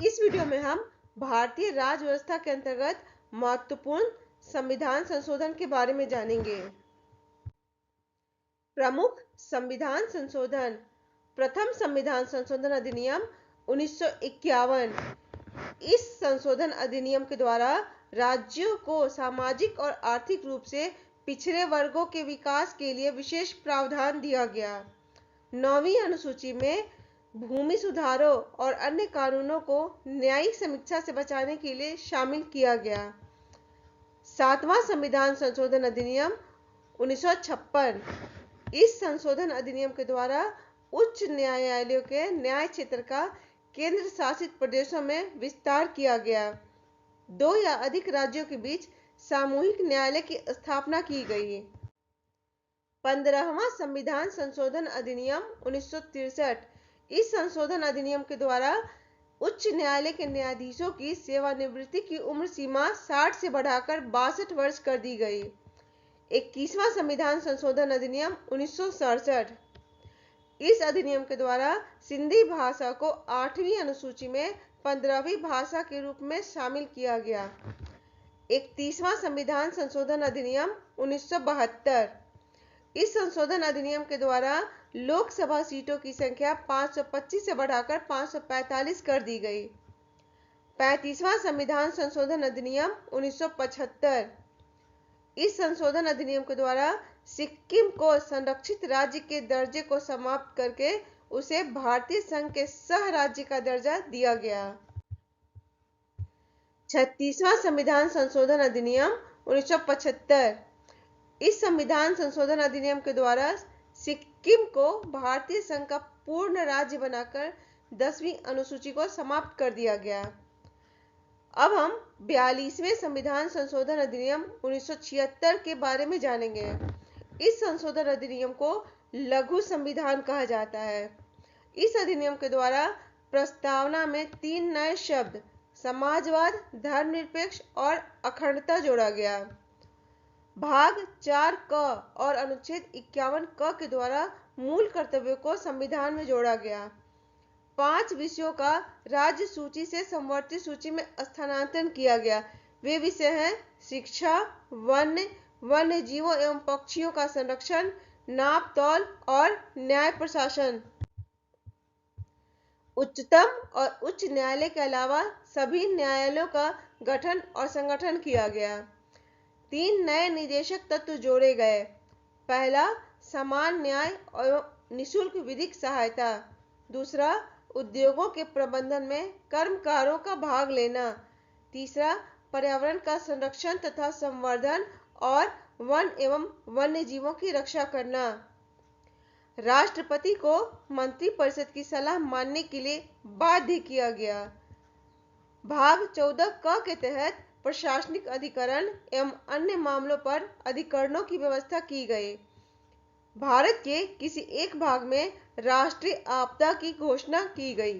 इस वीडियो में हम भारतीय राज्य व्यवस्था के अंतर्गत महत्वपूर्ण संविधान संशोधन के बारे में जानेंगे। प्रमुख संविधान संशोधन। प्रथम संविधान संशोधन अधिनियम 1951। इस संशोधन अधिनियम के द्वारा राज्यों को सामाजिक और आर्थिक रूप से पिछड़े वर्गों के विकास के लिए विशेष प्रावधान दिया गया। 9वीं अनुसूची में भूमि सुधारों और अन्य कानूनों को न्यायिक समीक्षा से बचाने के लिए शामिल किया गया। 7वां संविधान संशोधन अधिनियम 1956। इस संशोधन अधिनियम के द्वारा उच्च न्यायालयों के न्याय क्षेत्र का केंद्र शासित प्रदेशों में विस्तार किया गया। 2 या अधिक राज्यों के बीच सामूहिक न्यायालय की स्थापना की गई। 15वां संविधान संशोधन अधिनियम 1963। इस संशोधन अधिनियम के द्वारा उच्च न्यायालय के न्यायाधीशों की सेवानिवृत्ति की उम्र सीमा 60 से बढ़ाकर 62 वर्ष कर दी गई। 21वां संविधान संशोधन अधिनियम 1967। इस अधिनियम के द्वारा सिंधी भाषा को 8वीं अनुसूची में 15वीं भाषा के रूप में शामिल किया गया। 31वां संविधान संशोधन अधिनियम 1972। इस संशोधन अधिनियम के द्वारा लोकसभा सीटों की संख्या 525 से बढ़ाकर 545 कर दी गई। 35वां संविधान संशोधन अधिनियम 1975। इस संशोधन अधिनियम के द्वारा सिक्किम को संरक्षित राज्य के दर्जे को समाप्त करके उसे भारतीय संघ के सह राज्य का दर्जा दिया गया। 36वां संविधान संशोधन अधिनियम 1975। इस संविधान संशोधन अधिनियम के द्वारा सिक्किम को भारतीय संघ का पूर्ण राज्य बनाकर 10वीं अनुसूची को समाप्त कर दिया गया। अब हम 42वें संविधान संशोधन अधिनियम 1976 के बारे में जानेंगे। इस संशोधन अधिनियम को लघु संविधान कहा जाता है। इस अधिनियम के द्वारा प्रस्तावना में 3 नए शब्द समाजवाद, धर्मनिरपेक्ष और अखंडता जोड़ा गया। भाग 4 क और अनुच्छेद 51 क के द्वारा मूल कर्तव्यों को संविधान में जोड़ा गया। 5 विषयों का राज्य सूची से समवर्ती सूची में स्थानांतरण किया गया। वे विषय हैं शिक्षा, वन्य जीवों एवं पक्षियों का संरक्षण, नाप तौल और न्याय प्रशासन। उच्चतम और उच्च न्यायालय के अलावा सभी न्यायालयों का गठन और संगठन किया गया। 3 नए निदेशक तत्व जोड़े गए। पहला, समान न्याय और निःशुल्क विधिक सहायता। दूसरा, उद्योगों के प्रबंधन में कर्मकारों का भाग लेना। तीसरा, पर्यावरण का संरक्षण तथा संवर्धन और वन एवं वन्य जीवों की रक्षा करना। राष्ट्रपति को मंत्रिपरिषद की सलाह मानने के लिए बाध्य किया गया। भाग 14 क के तहत प्रशासनिक अधिकरण एवं अन्य मामलों पर अधिकरणों की व्यवस्था की गई। भारत के किसी एक भाग में राष्ट्रीय आपदा की घोषणा की गई।